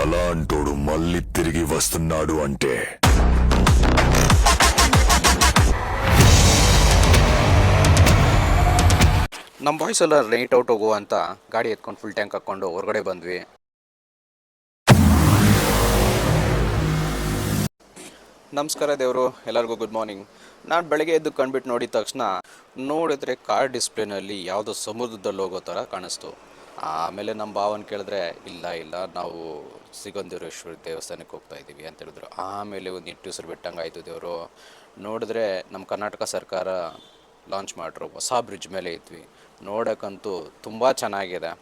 అలాంటోడు మళ్ళీ తిరిగి వస్తున్నాడు అంటే ನಮ್ಮ ಬಾಯ್ಸ್ ಎಲ್ಲ ನೈಟ್ ಔಟ್ ಹೋಗುವ ಅಂತ ಗಾಡಿ ಎತ್ಕೊಂಡು ಫುಲ್ ಟ್ಯಾಂಕ್ ಹಾಕ್ಕೊಂಡು ಹೊರಗಡೆ ಬಂದ್ವಿ. ನಮಸ್ಕಾರ ದೇವರು, ಎಲ್ಲರಿಗೂ ಗುಡ್ ಮಾರ್ನಿಂಗ್. ನಾನು ಬೆಳಗ್ಗೆ ಎದ್ದು ಕಂಡುಬಿಟ್ಟು ನೋಡಿದ ತಕ್ಷಣ ನೋಡಿದ್ರೆ ಕಾರ್ ಡಿಸ್ಪ್ಲೇನಲ್ಲಿ ಯಾವುದೋ ಸಮುದ್ರದಲ್ಲಿ ಹೋಗೋ ಥರ ಕಾಣಿಸ್ತು. ಆಮೇಲೆ ನಮ್ಮ ಭಾವನ ಕೇಳಿದ್ರೆ ಇಲ್ಲ ನಾವು ಸಿಗಂಧೂರೇಶ್ವರ ದೇವಸ್ಥಾನಕ್ಕೆ ಹೋಗ್ತಾ ಇದ್ದೀವಿ ಅಂತ ಹೇಳಿದ್ರು. ಆಮೇಲೆ ಒಂದು ನಿಟ್ಟುಸಿರು ಬಿಟ್ಟಂಗೆ ಆಯಿತು ದೇವರು. ನೋಡಿದ್ರೆ ನಮ್ಮ ಕರ್ನಾಟಕ ಸರ್ಕಾರ ಲಾಂಚ್ ಮಾಡಿರೋ ಹೊಸ ಬ್ರಿಡ್ಜ್ ಮೇಲೆ ಇದ್ವಿ. ನೋಡೋಕ್ಕಂತೂ ತುಂಬ ಚೆನ್ನಾಗಿದೆ.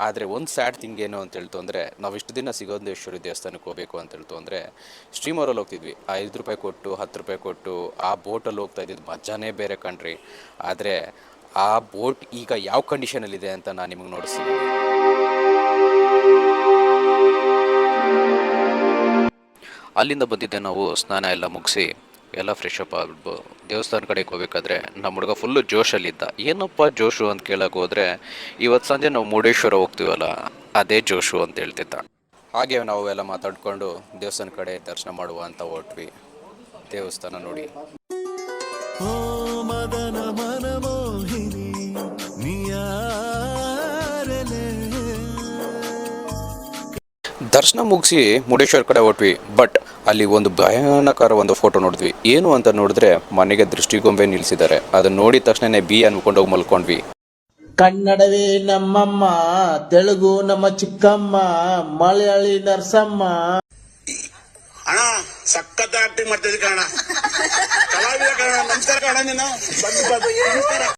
ಆದರೆ ಒಂದು ಸ್ಯಾಡ್ ಥಿಂಗ್ ಏನು ಅಂತ ಹೇಳ್ತು ಅಂದರೆ, ನಾವು ಇಷ್ಟು ದಿನ ಸಿಗಂಧೇಶ್ವರಿ ದೇವಸ್ಥಾನಕ್ಕೆ ಹೋಗಬೇಕು ಅಂತ ಹೇಳ್ತು ಅಂದರೆ ಸ್ಟ್ರೀಮರಲ್ಲಿ ಹೋಗ್ತಿದ್ವಿ. 5 ರೂಪಾಯಿ ಕೊಟ್ಟು 10 ರೂಪಾಯಿ ಕೊಟ್ಟು ಆ ಬೋಟಲ್ಲಿ ಹೋಗ್ತಾ ಇದ್ದಿದ್ದು ಮಜಾನೇ ಬೇರೆ ಕಣ್ರಿ. ಆದರೆ ಆ ಬೋಟ್ ಈಗ ಯಾವ ಕಂಡೀಷನಲ್ಲಿದೆ ಅಂತ ನಾನು ನಿಮಗೆ ನೋಡಿಸ್ತೀನಿ. ಅಲ್ಲಿಂದ ಬಂದಿದ್ದೆ ನಾವು ಸ್ನಾನ ಎಲ್ಲ ಮುಗಿಸಿ ಎಲ್ಲ ಫ್ರೆಶ್ ಅಪ್ ಆಗ್ಬಿಟ್ಟು ದೇವಸ್ಥಾನ ಕಡೆಗೆ ಹೋಗ್ಬೇಕಾದ್ರೆ ನಮ್ಮ ಹುಡುಗ ಫುಲ್ಲು ಜೋಶಲ್ಲಿದ್ದ. ಏನಪ್ಪ ಜೋಶು ಅಂತ ಕೇಳಕ್ಕೆ ಹೋದರೆ, ಇವತ್ತು ಸಂಜೆ ನಾವು ಮುರುಡೇಶ್ವರ ಹೋಗ್ತೀವಲ್ಲ ಅದೇ ಜೋಶು ಅಂತ ಹೇಳ್ತಿದ್ದ. ಹಾಗೆ ನಾವು ಎಲ್ಲ ಮಾತಾಡ್ಕೊಂಡು ದೇವಸ್ಥಾನ ಕಡೆ ದರ್ಶನ ಮಾಡುವ ಅಂತ ಹೊರಟ್ವಿ. ದೇವಸ್ಥಾನ ನೋಡಿ ದರ್ಶನ ಮುಗಿಸಿ ಮುರುಡೇಶ್ವರ ಕಡೆ ಹೊರಟ್ವಿ. ಬಟ್ ಅಲ್ಲಿ ಒಂದು ಭಯಾನಕರ ಒಂದು ಫೋಟೋ ನೋಡಿದ್ವಿ. ಏನು ಅಂತ ನೋಡಿದ್ರೆ ಮನೆಗೆ ದೃಷ್ಟಿಗೊಂಬೆ ನಿಲ್ಲಿಸಿದ್ದಾರೆ. ಅದನ್ನ ನೋಡಿದ ತಕ್ಷಣ ಬಿ ಅನ್ಕೊಂಡು ಹೋಗಿ ಮಲ್ಕೊಂಡ್ವಿ. ಕನ್ನಡವೇ ನಮ್ಮಮ್ಮ, ತೆಲುಗು ನಮ್ಮ ಚಿಕ್ಕಮ್ಮ, ಮಲಯಾಳಿ ನರ್ಸಮ್ಮ. ಅಣ್ಣ ಸಖತ್ ಆಕ್ಟಿಂಗ್ ಮಾಡ್ತಿದ್ದೆ ಕಣ, ಕಲಾವಿದ ಕಣ. ನಮಸ್ಕಾರ ಕಣ, ನೀನು ಬಂದು